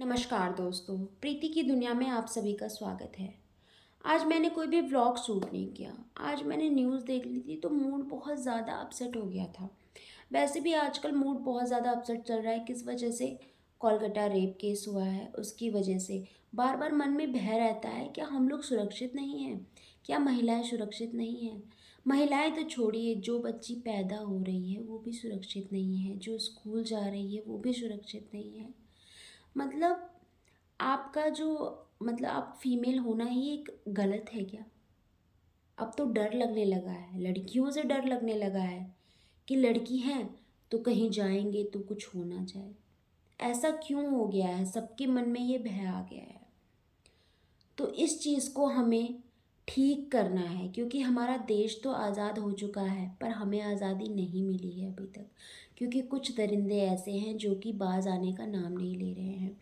नमस्कार दोस्तों, प्रीति की दुनिया में आप सभी का स्वागत है। आज मैंने कोई भी व्लॉग शूट नहीं किया। आज मैंने न्यूज़ देख ली थी तो मूड बहुत ज़्यादा अपसेट हो गया था। वैसे भी आजकल मूड बहुत ज़्यादा अपसेट चल रहा है। किस वजह से? कोलकाता रेप केस हुआ है, उसकी वजह से बार बार मन में भय रहता है, क्या हम लोग सुरक्षित नहीं हैं? क्या महिलाएं सुरक्षित नहीं हैं? महिलाएं तो छोड़िए, जो बच्ची पैदा हो रही है वो भी सुरक्षित नहीं है, जो स्कूल जा रही है वो भी सुरक्षित नहीं है। मतलब आपका जो मतलब आप फीमेल होना ही एक गलत है क्या? अब तो डर लगने लगा है, लड़कियों से डर लगने लगा है कि लड़की हैं तो कहीं जाएंगे तो कुछ हो ना जाए। ऐसा क्यों हो गया है? सबके मन में ये भय आ गया है। तो इस चीज़ को हमें ठीक करना है, क्योंकि हमारा देश तो आज़ाद हो चुका है पर हमें आज़ादी नहीं मिली है अभी तक, क्योंकि कुछ दरिंदे ऐसे हैं जो कि बाज आने का नाम नहीं ले रहे हैं।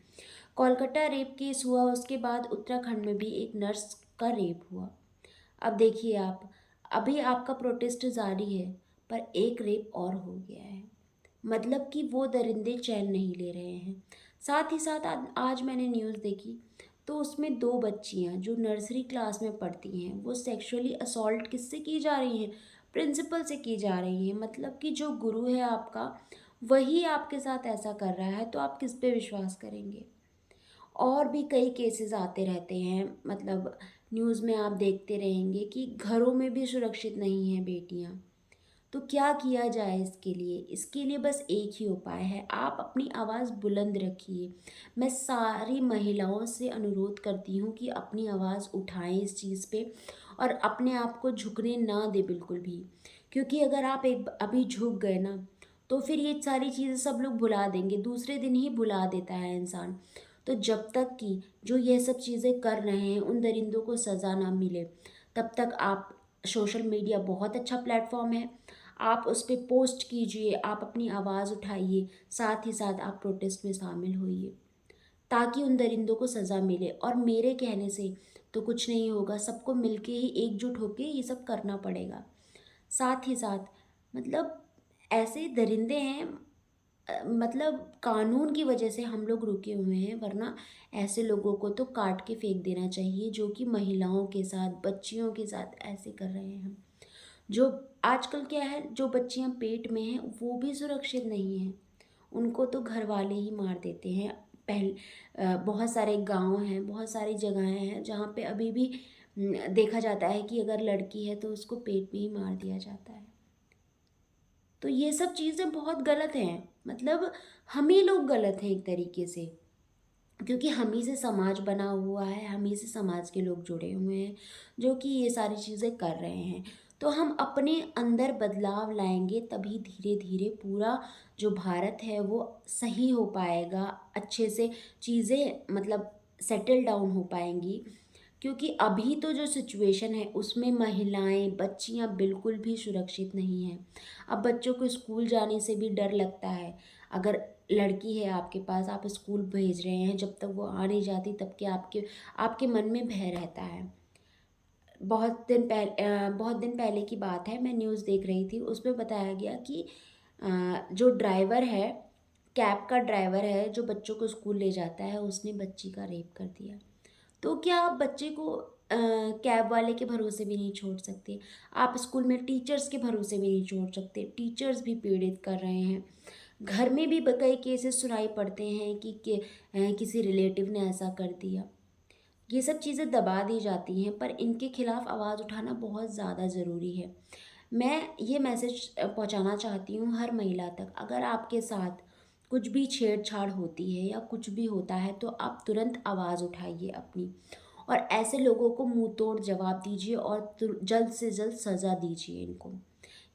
कोलकाता रेप केस हुआ, उसके बाद उत्तराखंड में भी एक नर्स का रेप हुआ। अब देखिए आप, अभी आपका प्रोटेस्ट जारी है पर एक रेप और हो गया है। मतलब कि वो दरिंदे चैन नहीं ले रहे हैं। साथ ही साथ आज मैंने न्यूज़ देखी तो उसमें दो बच्चियां जो नर्सरी क्लास में पढ़ती हैं वो सेक्सुअली असॉल्ट किससे की जा रही हैं? प्रिंसिपल से की जा रही हैं। मतलब कि जो गुरु है आपका, वही आपके साथ ऐसा कर रहा है तो आप किस पे विश्वास करेंगे? और भी कई केसेस आते रहते हैं। मतलब न्यूज़ में आप देखते रहेंगे कि घरों में भी सुरक्षित नहीं हैं बेटियां। तो क्या किया जाए इसके लिए? इसके लिए बस एक ही उपाय है, आप अपनी आवाज़ बुलंद रखिए। मैं सारी महिलाओं से अनुरोध करती हूँ कि अपनी आवाज़ उठाएं इस चीज़ पे और अपने आप को झुकने ना दें बिल्कुल भी। क्योंकि अगर आप एक अभी झुक गए ना तो फिर ये सारी चीज़ें सब लोग भुला देंगे, दूसरे दिन ही भुला देता है इंसान। तो जब तक कि जो ये सब चीज़ें कर रहे हैं उन दरिंदों को सज़ा ना मिले, तब तक आप, सोशल मीडिया बहुत अच्छा प्लेटफॉर्म है, आप उस पर पोस्ट कीजिए, आप अपनी आवाज़ उठाइए, साथ ही साथ आप प्रोटेस्ट में शामिल होइए ताकि उन दरिंदों को सज़ा मिले। और मेरे कहने से तो कुछ नहीं होगा, सबको मिलके ही एकजुट होके ये सब करना पड़ेगा। साथ ही साथ मतलब ऐसे दरिंदे हैं, मतलब कानून की वजह से हम लोग रुके हुए हैं, वरना ऐसे लोगों को तो काट के फेंक देना चाहिए जो कि महिलाओं के साथ, बच्चियों के साथ ऐसे कर रहे हैं। जो आजकल क्या है, जो बच्चियां पेट में हैं वो भी सुरक्षित नहीं हैं, उनको तो घर वाले ही मार देते हैं। बहुत सारे गांव हैं, बहुत सारी जगहें हैं जहाँ पे अभी भी देखा जाता है कि अगर लड़की है तो उसको पेट में ही मार दिया जाता है। तो ये सब चीज़ें बहुत गलत हैं। मतलब हम ही लोग गलत हैं एक तरीके से, क्योंकि हम ही से समाज बना हुआ है, हम ही से समाज के लोग जुड़े हुए हैं जो कि ये सारी चीज़ें कर रहे हैं। तो हम अपने अंदर बदलाव लाएंगे तभी धीरे धीरे पूरा जो भारत है वो सही हो पाएगा, अच्छे से चीज़ें मतलब सेटल डाउन हो पाएंगी। क्योंकि अभी तो जो सिचुएशन है उसमें महिलाएं, बच्चियां बिल्कुल भी सुरक्षित नहीं हैं। अब बच्चों को स्कूल जाने से भी डर लगता है। अगर लड़की है आपके पास, आप स्कूल भेज रहे हैं, जब तक वो आ नहीं जाती तब के आपके आपके मन में भय रहता है। बहुत दिन पहले की बात है, मैं न्यूज़ देख रही थी, उसमें बताया गया कि जो ड्राइवर है, कैब का ड्राइवर है जो बच्चों को स्कूल ले जाता है, उसने बच्ची का रेप कर दिया। तो क्या आप बच्चे को कैब वाले के भरोसे भी नहीं छोड़ सकते? आप स्कूल में टीचर्स के भरोसे भी नहीं छोड़ सकते? टीचर्स भी पीड़ित कर रहे हैं। घर में भी कई केसेस सुनाई पड़ते हैं कि किसी रिलेटिव ने ऐसा कर दिया। ये सब चीज़ें दबा दी जाती हैं पर इनके खिलाफ आवाज़ उठाना बहुत ज़्यादा ज़रूरी है। मैं ये मैसेज पहुंचाना चाहती हूँ हर महिला तक, अगर आपके साथ कुछ भी छेड़छाड़ होती है या कुछ भी होता है तो आप तुरंत आवाज़ उठाइए अपनी, और ऐसे लोगों को मुंह तोड़ जवाब दीजिए और जल्द से जल्द सज़ा दीजिए इनको।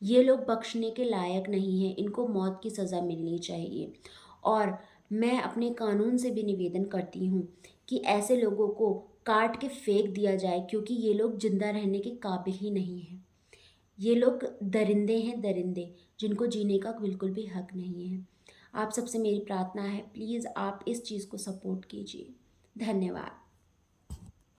ये लोग बख्शने के लायक नहीं हैं, इनको मौत की सज़ा मिलनी चाहिए। और मैं अपने कानून से भी निवेदन करती हूँ कि ऐसे लोगों को काट के फेंक दिया जाए, क्योंकि ये लोग जिंदा रहने के काबिल ही नहीं हैं। ये लोग दरिंदे हैं, दरिंदे जिनको जीने का बिल्कुल भी हक नहीं है। आप सबसे मेरी प्रार्थना है, प्लीज़ आप इस चीज़ को सपोर्ट कीजिए। धन्यवाद।